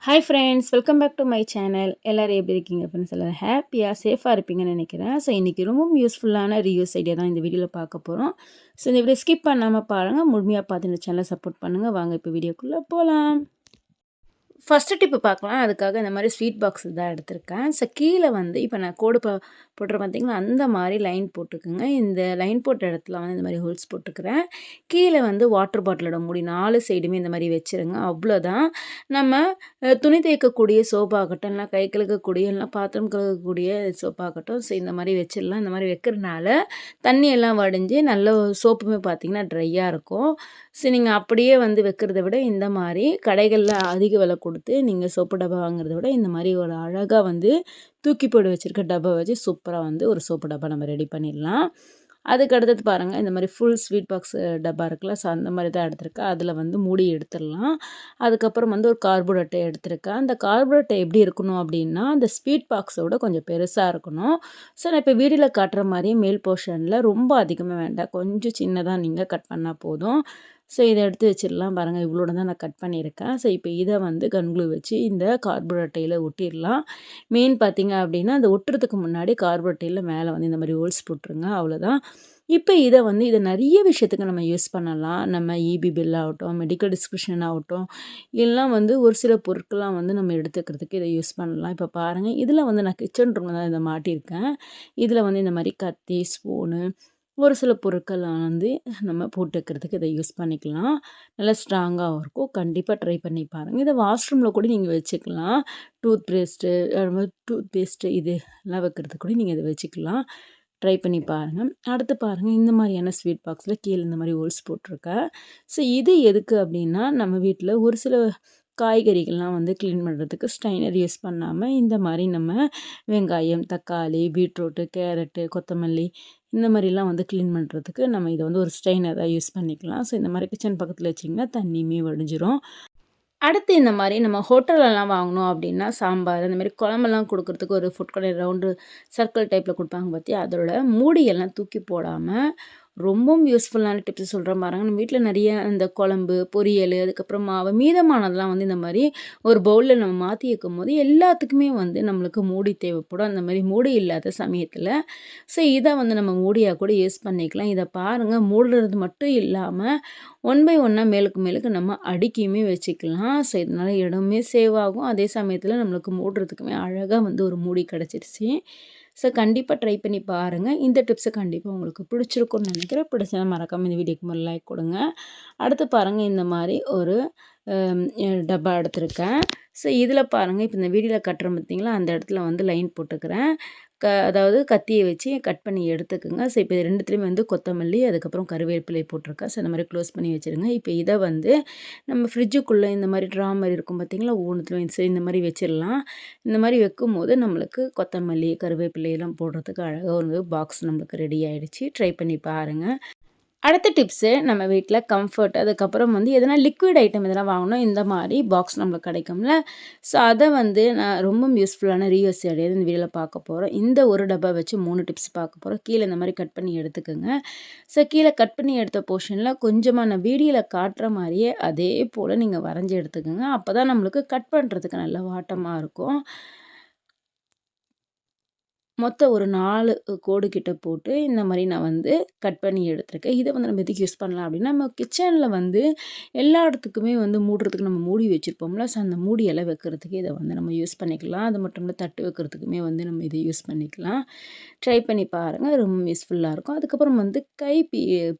Hi friends, welcome back to my channel. எல்லோரும் எப்படி இருக்கீங்க ஃப்ரெண்ட்ஸ்? எல்லோரும் ஹாப்பியாக சேஃபாக இருப்பீங்கன்னு நினைக்கிறேன். ஸோ இன்றைக்கி ரொம்பவும் யூஸ்ஃபுல்லான ரீயூஸ் ஐடியா தான் இந்த வீடியோவில் பார்க்க போகிறோம். ஸோ இந்த வீடியோ ஸ்கிப் பண்ணாமல் பாருங்கள், முழுமையாக பார்த்து இந்த சேனலை சப்போர்ட் பண்ணுங்கள். வாங்க இப்போ வீடியோக்குள்ளே போகலாம். ஃபஸ்ட்டு டிப்பு பார்க்கலாம். அதுக்காக இந்த மாதிரி ஸ்வீட் பாக்ஸ் தான் எடுத்திருக்கேன். ஸோ கீழே வந்து இப்போ நான் கோடு போட்டுற பார்த்தீங்களா, அந்த மாதிரி லைன் போட்டுக்குங்க. இந்த லைன் போட்ட இடத்துல வந்து இந்த மாதிரி ஹோல்ஸ் போட்டுக்கிறேன். கீழே வந்து வாட்டர் பாட்டிலோட மூடி 4 சைடுமே இந்த மாதிரி வச்சுருங்க. அவ்வளோதான். நம்ம துணி தேய்க்கக்கூடிய சோப்பாகட்டும், இல்லைனா கை கழுகக்கூடிய, இல்லைனா பாத்திரம் கழுகக்கூடிய சோப்பாகட்டும், ஸோ இந்த மாதிரி வச்சிடலாம். இந்த மாதிரி வைக்கிறதுனால தண்ணி எல்லாம் வடிஞ்சு நல்ல சோப்புமே பார்த்திங்கன்னா ட்ரையாக இருக்கும். ஸோ நீங்கள் அப்படியே வந்து வைக்கிறத விட இந்த மாதிரி கடைகளில் அதிக விலை கொடுத்து நீங்கள் சோப்பு டப்பா வாங்குறத விட இந்த மாதிரி ஒரு அழகாக வந்து தூக்கி போட்டு வச்சுருக்க டப்பா வச்சு சூப்பராக வந்து ஒரு சோப்பு டப்பா நம்ம ரெடி பண்ணிடலாம். அதுக்கு அடுத்தது பாருங்கள், இந்த மாதிரி ஃபுல் ஸ்வீட் பாக்ஸ் டப்பா இருக்குல்ல, ஸோ அந்த மாதிரி தான் எடுத்திருக்கேன். அதில் வந்து மூடி எடுத்துடலாம். அதுக்கப்புறம் வந்து ஒரு கார்ட்போர்ட் அட்டை எடுத்திருக்கேன். அந்த கார்ட்போர்ட் அட்டை எப்படி இருக்கணும் அப்படின்னா, அந்த ஸ்வீட் பாக்ஸோட கொஞ்சம் பெருசாக இருக்கணும். ஸோ நான் இப்போ வீடியோவில் காட்டுற மாதிரி மேல் போர்ஷனில் ரொம்ப அதிகமாக வேண்டாம், கொஞ்சம் சின்னதாக நீங்கள் கட் பண்ணால் போதும். ஸோ இதை எடுத்து வச்சிடலாம். பாருங்கள், இவ்வளோட தான் நான் கட் பண்ணியிருக்கேன். ஸோ இப்போ இதை வந்து கன்க்ளூ வச்சு இந்த கார்ட்போர்ட் அட்டையில் ஒட்டிடலாம். மெயின் பார்த்தீங்க அப்படின்னா, அந்த ஒட்டுறதுக்கு முன்னாடி கார்ட்போர்ட் அட்டையில் மேலே வந்து இந்த மாதிரி ஹோல்ஸ் போட்டுருங்க, அவ்வளோதான். இப்போ இதை நிறைய விஷயத்துக்கு நம்ம யூஸ் பண்ணலாம். நம்ம இபி பில் ஆகட்டும், மெடிக்கல் டிஸ்கிரிப்ஷன் ஆகட்டும், எல்லாம் வந்து ஒரு சில பொருட்கள்லாம் வந்து நம்ம எடுத்துக்கிறதுக்கு இதை யூஸ் பண்ணலாம். இப்போ பாருங்கள், இதில் வந்து நான் கிச்சன் ரூமில் தான் இதை மாட்டியிருக்கேன். இதில் வந்து இந்த மாதிரி கத்தி, ஸ்பூனு, ஒரு சில பொருட்கள்லாம் வந்து நம்ம போட்டு வைக்கிறதுக்கு இதை யூஸ் பண்ணிக்கலாம். நல்லா ஸ்ட்ராங்காகவும் இருக்கும். கண்டிப்பாக ட்ரை பண்ணி பாருங்கள். இதை வாஷ்ரூமில் கூட நீங்கள் வச்சுக்கலாம். டூத் பேஸ்ட்டு இது எல்லாம் வைக்கிறதுக்கு கூட நீங்கள் இதை வச்சுக்கலாம். ட்ரை பண்ணி பாருங்கள். அடுத்து பாருங்கள், இந்த மாதிரியான ஸ்வீட் பாக்ஸில் கீழே இந்த மாதிரி ஹோல்ஸ் போட்டிருக்கேன். ஸோ இது எதுக்கு அப்படின்னா, நம்ம வீட்டில் ஒரு சில காய்கறிகள்லாம் வந்து க்ளீன் பண்ணுறதுக்கு ஸ்ட்ரைனர் யூஸ் பண்ணாமல் இந்த மாதிரி நம்ம வெங்காயம், தக்காளி, பீட்ரூட்டு, கேரட்டு, கொத்தமல்லி இந்த மாதிரிலாம் வந்து க்ளீன் பண்ணுறதுக்கு நம்ம இதை வந்து ஒரு ஸ்ட்ரெயினராக யூஸ் பண்ணிக்கலாம். ஸோ இந்த மாதிரி கிச்சன் பக்கத்தில் வச்சிங்கன்னா தண்ணியுமே வடிஞ்சிரும். அடுத்து இந்த மாதிரி நம்ம ஹோட்டல்லலாம் வாங்கினோம் அப்படின்னா, சாம்பார் இந்த மாதிரி குழம்பெல்லாம் கொடுக்குறதுக்கு ஒரு ஃபுட் கலர் ரவுண்டு சர்க்கிள் டைப்பில் கொடுப்பாங்க பார்த்தியா, அதோட மூடியெல்லாம் தூக்கி போடாமல் ரொம்பவும் யூஸ்ஃபுல்லான டிப்ஸ் சொல்கிறேன் பாருங்க. நம்ம வீட்டில் நிறைய இந்த குழம்பு, பொரியல், அதுக்கப்புறம் மாவு மீதமானதெல்லாம் வந்து இந்த மாதிரி ஒரு பவுலில் நம்ம மாற்றி வைக்கும்போது எல்லாத்துக்குமே வந்து நம்மளுக்கு மூடி தேவைப்படும். அந்த மாதிரி மூடி இல்லாத சமயத்தில் ஸோ இதை வந்து நம்ம மூடியாக கூட யூஸ் பண்ணிக்கலாம். இதை பாருங்கள், மூடுறது மட்டும் இல்லாமல் ஒன் பை ஒன்னாக மேலுக்கு நம்ம அடுக்கியுமே வச்சுக்கலாம். ஸோ இதனால் இடமே சேவ் ஆகும். அதே சமயத்தில் நம்மளுக்கு மூடுறதுக்குமே அழகாக வந்து ஒரு மூடி கிடச்சிருச்சு. ஸோ கண்டிப்பாக ட்ரை பண்ணி பாருங்கள். இந்த டிப்ஸை கண்டிப்பாக உங்களுக்கு பிடிச்சிருக்கும்னு நினைக்கிறேன். பிடிச்சா மறக்காமல் இந்த வீடியோக்கு ஒரு லைக் கொடுங்க. அடுத்து பாருங்கள், இந்த மாதிரி ஒரு டப்பா எடுத்திருக்கேன். ஸோ இதில் பாருங்கள், இப்போ இந்த வீடியோவில் கட்டுறோம் பார்த்தீங்களா, அந்த இடத்துல வந்து லைன் போட்டுக்கிறேன். அதாவது கத்தியை வச்சு கட் பண்ணி எடுத்துக்கோங்க. ஸோ இப்போ இது ரெண்டுத்துலேயுமே வந்து கொத்தமல்லி, அதுக்கப்புறம் கருவேப்பிலை போட்டிருக்கேன். ஸோ இந்த மாதிரி க்ளோஸ் பண்ணி வச்சுருங்க. இப்போ இதை வந்து நம்ம ஃப்ரிட்ஜுக்குள்ளே இந்த மாதிரி ட்ரா மாதிரி இருக்கும் பார்த்தீங்களா, ஒவ்வொன்றுத்துலையும் சரி இந்த மாதிரி வச்சிடலாம். இந்த மாதிரி வைக்கும்போது நம்மளுக்கு கொத்தமல்லி, கருவேப்பிலையெல்லாம் போடுறதுக்கு அழகாக ஒரு பாக்ஸ் நம்மளுக்கு ரெடி ஆகிடுச்சு. ட்ரை பண்ணி பாருங்கள். அடுத்த டிப்ஸு, நம்ம வீட்டில் கம்ஃபர்ட், அதுக்கப்புறம் வந்து எதனா லிக்விட் ஐட்டம் எதனா வாங்கணும், இந்த மாதிரி பாக்ஸ் நம்மளுக்கு கிடைக்கும்ல. ஸோ அதை வந்து நான் ரொம்ப யூஸ்ஃபுல்லான ரீயூஸ் ஐடியா இந்த வீடியோவில் பார்க்க போகிறோம். இந்த ஒரு டப்பா வச்சு 3 டிப்ஸ் பார்க்க போகிறோம். கீழே இந்த மாதிரி கட் பண்ணி எடுத்துக்கோங்க. ஸோ கீழே கட் பண்ணி எடுத்த போர்ஷனில் கொஞ்சமாக நான் வீடியோவில் காட்டுற மாதிரியே அதே போல் நீங்கள் வரைஞ்சி எடுத்துக்கோங்க. அப்போ தான் நம்மளுக்கு கட் பண்ணுறதுக்கு நல்ல வாட்டமாக இருக்கும். மொத்தம் ஒரு 4 கோடு கிட்ட போட்டு இந்த மாதிரி நான் வந்து கட் பண்ணி எடுத்திருக்கேன். இதை வந்து நம்ம எதுக்கு யூஸ் பண்ணலாம் அப்படின்னா, நம்ம கிச்சனில் வந்து எல்லா இடத்துக்குமே வந்து மூடுறதுக்கு நம்ம மூடி வச்சுருப்போம்ல, ஸோ அந்த மூடியெல்லாம் வைக்கிறதுக்கு இதை வந்து நம்ம யூஸ் பண்ணிக்கலாம். அது மட்டும் இல்லை, தட்டு வைக்கிறதுக்குமே வந்து நம்ம இதை யூஸ் பண்ணிக்கலாம். ட்ரை பண்ணி பாருங்கள், ரொம்ப யூஸ்ஃபுல்லாக இருக்கும். அதுக்கப்புறம் வந்து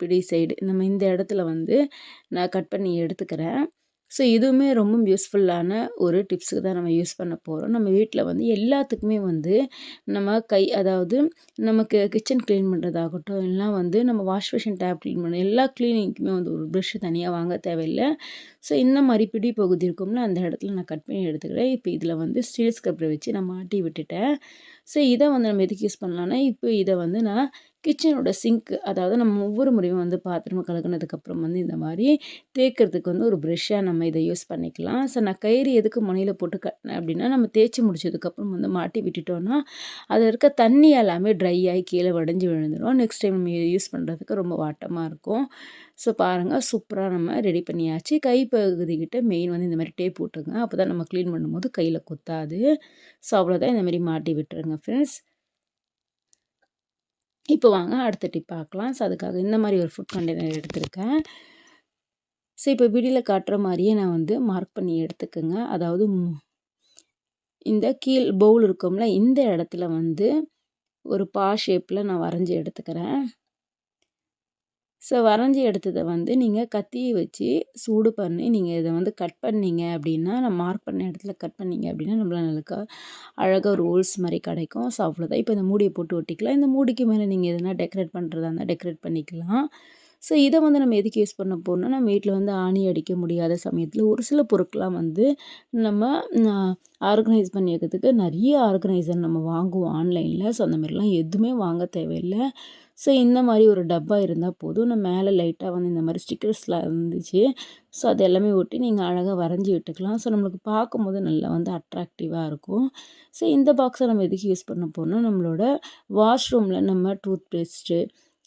பிடி சைடு நம்ம இந்த இடத்துல வந்து நான் கட் பண்ணி எடுத்துக்கிறேன். ஸோ இதுவுமே ரொம்ப யூஸ்ஃபுல்லான ஒரு டிப்ஸுக்கு தான் நம்ம யூஸ் பண்ண போகிறோம். நம்ம வீட்டில் வந்து எல்லாத்துக்குமே வந்து நம்ம அதாவது நமக்கு கிச்சன் க்ளீன் பண்ணுறதாகட்டும், இல்லைனா வந்து நம்ம வாஷ் பேஷன் டேப் க்ளீன் பண்ண எல்லா க்ளீனிங்க்குமே வந்து ஒரு ப்ரஷ் தனியாக வாங்க தேவையில்லை. ஸோ இந்த மாதிரி பிடி பகுதி இருக்கும்ல, அந்த இடத்துல நான் கட் பண்ணி எடுத்துக்கிறேன். இப்போ இதில் வந்து ஸ்டீல் ஸ்க்ரப்பரை வச்சு நான் மாட்டி விட்டுட்டேன். ஸோ இதை வந்து நம்ம எதுக்கு யூஸ் பண்ணலான்னா, இப்போ இதை வந்து நான் கிச்சனோட சிங்க்கு, அதாவது நம்ம ஒவ்வொரு முறையும் வந்து பாத்திரம் கழுகுனதுக்கப்புறம் வந்து இந்த மாதிரி தேய்க்கிறதுக்கு வந்து ஒரு ப்ரெஷ்ஷாக நம்ம இதை யூஸ் பண்ணிக்கலாம். ஸோ நான் கயிறு எதுக்கு முனையில் போட்டு கட்டினேன் அப்படின்னா, நம்ம தேய்ச்சி முடிச்சதுக்கப்புறம் வந்து மாட்டி விட்டுட்டோன்னா அதில் இருக்க தண்ணி எல்லாமே ட்ரை ஆகி கீழே வடிஞ்சு விழுந்துடும். நெக்ஸ்ட் டைம் நம்ம யூஸ் பண்ணுறதுக்கு ரொம்ப வாட்டமாக இருக்கும். ஸோ பாருங்கள் சூப்பராக நம்ம ரெடி பண்ணியாச்சு. கைப்பகுதிக்கிட்ட மெயின் வந்து இந்த மாதிரி டேப் போட்டுருங்க. அப்போ தான் நம்ம க்ளீன் பண்ணும்போது கையில் குத்தாது. ஸோ அவ்வளோதான், இந்த மாதிரி மாட்டி விட்டுருங்க ஃப்ரெண்ட்ஸ். இப்போ வாங்க அடுத்த டிப் பார்க்கலாம். ஸோ அதுக்காக இந்த மாதிரி ஒரு ஃபுட் கண்டெய்னர் எடுத்திருக்கேன். ஸோ இப்போ வீடியோவில் காட்டுற மாதிரியே நான் வந்து மார்க் பண்ணி எடுத்துக்கோங்க. அதாவது இந்த கீழ் பவுல் இருக்கும்ல, இந்த இடத்துல வந்து ஒரு ஷேப்பில் நான் வரைஞ்சி எடுத்துக்கிறேன். ஸோ வரைஞ்சி எடுத்ததை வந்து நீங்கள் கத்தியை வச்சு சூடு பண்ணி நீங்கள் இதை வந்து கட் பண்ணீங்க அப்படின்னா, நான் மார்க் பண்ண இடத்துல கட் பண்ணீங்க அப்படின்னா நம்மளுக்கு அழகாக ஒரு ஹோல்ஸ் மாதிரி கிடைக்கும். ஸோ அவ்வளோதான். இப்போ இந்த மூடியை போட்டு ஒட்டிக்கலாம். இந்த மூடிக்கு மேலே நீங்கள் எதனா டெக்கரேட் பண்ணுறதா இருந்தால் டெக்கரேட் பண்ணிக்கலாம். ஸோ இதை வந்து நம்ம எதுக்கு யூஸ் பண்ண போறோம்னா, நம்ம வீட்டில் வந்து ஆணி அடிக்க முடியாத சமயத்தில் ஒரு சில பொருட்கள்லாம் வந்து நம்ம ஆர்கனைஸ் பண்ணி வைக்கிறதுக்கு நிறைய ஆர்கனைசர் நம்ம வாங்குவோம் ஆன்லைனில். ஸோ அந்த மாதிரிலாம் எதுவுமே வாங்க தேவையில்லை. ஸோ இந்த மாதிரி ஒரு டப்பா இருந்தால் போதும். நான் மேலே லைட்டாக வந்து இந்த மாதிரி ஸ்டிக்கர்ஸ்லாம் இருந்துச்சு. ஸோ அது எல்லாமே ஒட்டி நீங்கள் அழகாக வரைஞ்சி விட்டுக்கலாம். ஸோ நம்மளுக்கு பார்க்கும்போது நல்லா வந்து அட்ராக்டிவாக இருக்கும். ஸோ இந்த பாக்ஸை நம்ம எதுக்கு யூஸ் பண்ண போறோம்னா, நம்மளோட வாஷ்ரூமில் நம்ம டூத் பேஸ்ட்டு,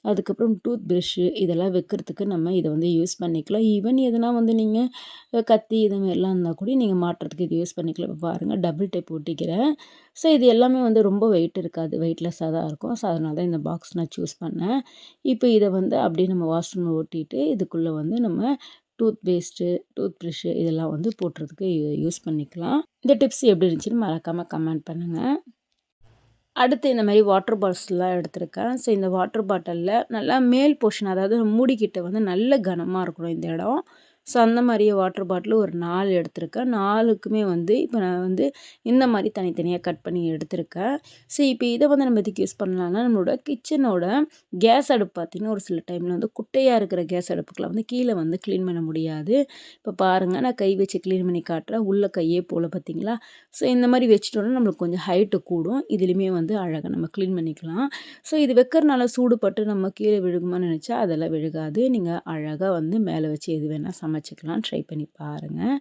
அதுக்கப்புறம் டூத் ப்ரஷ்ஷு இதெல்லாம் வைக்கிறதுக்கு நம்ம இதை வந்து யூஸ் பண்ணிக்கலாம். ஈவன் எதனா வந்து நீங்கள் கத்தி இது மாதிரிலாம் இருந்தால் கூட நீங்கள் மாட்டுறதுக்கு இது யூஸ் பண்ணிக்கலாம். இப்போ பாருங்கள் டபுள் டேப் ஒட்டிக்கிறேன். ஸோ இது எல்லாமே வந்து ரொம்ப வெயிட் இருக்காது, வெயிட்லெஸ்ஸாக தான் இருக்கும். ஸோ அதனால தான் இந்த பாக்ஸ் நான் சூஸ் பண்ணேன். இப்போ இதை வந்து அப்படியே நம்ம வாஷ்ரூமில் ஒட்டிட்டு இதுக்குள்ளே வந்து நம்ம டூத் பேஸ்ட்டு, டூத் ப்ரஷ்ஷு இதெல்லாம் வந்து போட்டுறதுக்கு யூஸ் பண்ணிக்கலாம். இந்த டிப்ஸ் எப்படி இருந்துச்சுன்னு மறக்காமல் கமெண்ட் பண்ணுங்கள். அடுத்து இந்த மாதிரி வாட்டர் பாட்டில்லாம் எடுத்திருக்கேன். ஸோ இந்த வாட்டர் பாட்டிலில் நல்லா மேல் போர்ஷன், அதாவது மூடிக்கிட்ட வந்து நல்ல கனமாக இருக்கணும் இந்த இடம். ஸோ அந்த மாதிரியே வாட்டர் பாட்டில் ஒரு 4 எடுத்திருக்கேன். 4க்குமே வந்து இப்போ நான் வந்து இந்த மாதிரி தனித்தனியாக கட் பண்ணி எடுத்திருக்கேன். ஸோ இப்போ இதை வந்து நம்ம எதுக்கு யூஸ் பண்ணலாம்னா, நம்மளோட கிச்சனோட கேஸ் அடுப்பு பார்த்திங்கன்னா ஒரு சில டைமில் வந்து குட்டையாக இருக்கிற கேஸ் அடுப்புக்கெலாம் வந்து கீழே வந்து க்ளீன் பண்ண முடியாது. இப்போ பாருங்கள் நான் கை வச்சு க்ளீன் பண்ணி காட்டுறேன். உள்ள கையே போல் பார்த்திங்களா. ஸோ இந்த மாதிரி வச்சிட்டோன்னா நம்மளுக்கு கொஞ்சம் ஹைட்டு கூடும். இதுலேயுமே வந்து அழகாக நம்ம க்ளீன் பண்ணிக்கலாம். ஸோ இது வைக்கிறனால சூடுபட்டு நம்ம கீழே விழுகுமான்னு நினச்சா அதெல்லாம் விழுகாது. நீங்கள் அழகாக வந்து மேலே வச்சு எது வேணால் சமைச்சிக்கலாம். ட்ரை பண்ணி பாருங்கள்.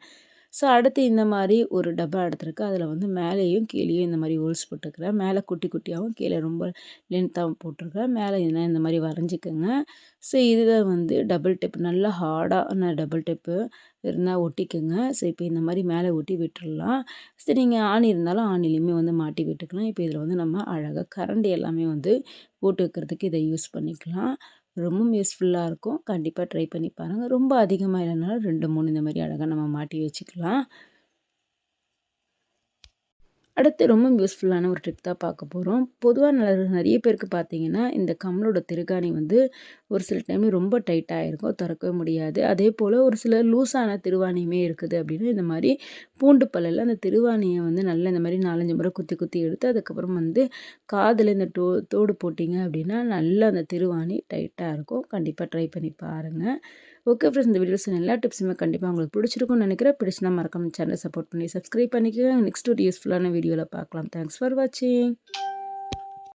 ஸோ அடுத்து இந்த மாதிரி ஒரு டப்பா எடுத்துருக்கேன். அதில் வந்து மேலேயும் கீழேயும் இந்த மாதிரி ஹோல்ஸ் போட்டுக்கிறேன். மேலே குட்டி குட்டியாகவும் கீழே ரொம்ப லென்த்தாகவும் போட்டிருக்கேன். மேலே இந்த மாதிரி வரைஞ்சிக்கோங்க. ஸோ இதுதான் வந்து டபுள் டேப், நல்லா ஹார்டான டபுள் டேப்பு இருந்தால் ஒட்டிக்கோங்க. ஸோ இப்போ இந்த மாதிரி மேலே ஒட்டி விட்டுடலாம். சரி நீங்கள் ஆணி இருந்தாலும் ஆணிலையுமே வந்து மாட்டி விட்டுக்கலாம். இப்போ இதில் வந்து நம்ம அழகாக கரண்டி எல்லாமே வந்து போட்டு வைக்கிறதுக்கு இதை யூஸ் பண்ணிக்கலாம். ரொம்பவும் யூஸ்ஃபுல்லாக இருக்கும். கண்டிப்பாக ட்ரை பண்ணி பாருங்கள். ரொம்ப அதிகமாக இல்லைனாலும் 2, 3 இந்த மாதிரி அழகாக நம்ம மாட்டி வச்சுக்கலாம். அடுத்து ரொம்ப யூஸ்ஃபுல்லான ஒரு ட்ரிக் தான் பார்க்க போகிறோம். பொதுவாக நிறைய பேருக்கு பார்த்தீங்கன்னா, இந்த கம்மலோட திருகாணி வந்து ஒரு சில டைம் ரொம்ப டைட்டாக இருக்கும், திறக்கவே முடியாது. அதே போல் ஒரு சில லூஸான திருவாணியுமே இருக்குது அப்படின்னா, இந்த மாதிரி பூண்டு பல்லில் அந்த திருவாணியை வந்து நல்லா இந்த மாதிரி 4, 5 முறை குத்தி குத்தி எடுத்து அதுக்கப்புறம் வந்து காதில் இந்த தோடு போட்டிங்க அப்படின்னா, நல்லா அந்த திருவாணி டைட்டாக இருக்கும். கண்டிப்பாக ட்ரை பண்ணி பாருங்கள். ஓகே ஃப்ரெண்ட்ஸ், இந்த வீடியோஸ் எல்லா டிப்ஸுமே கண்டிப்பாக உங்களுக்கு பிடிச்சிருக்கும்னு நினைக்கிறேன். பிடிச்சினா மறக்காம சேனலை சப்போர்ட் பண்ணி சப்ஸ்கிரைப் பண்ணிக்கோங்க. நெக்ஸ்ட் ஒரு யூஸ்ஃபுல்லான வீடியோவில் பார்க்கலாம். தேங்க்ஸ் ஃபார் வாட்சிங்.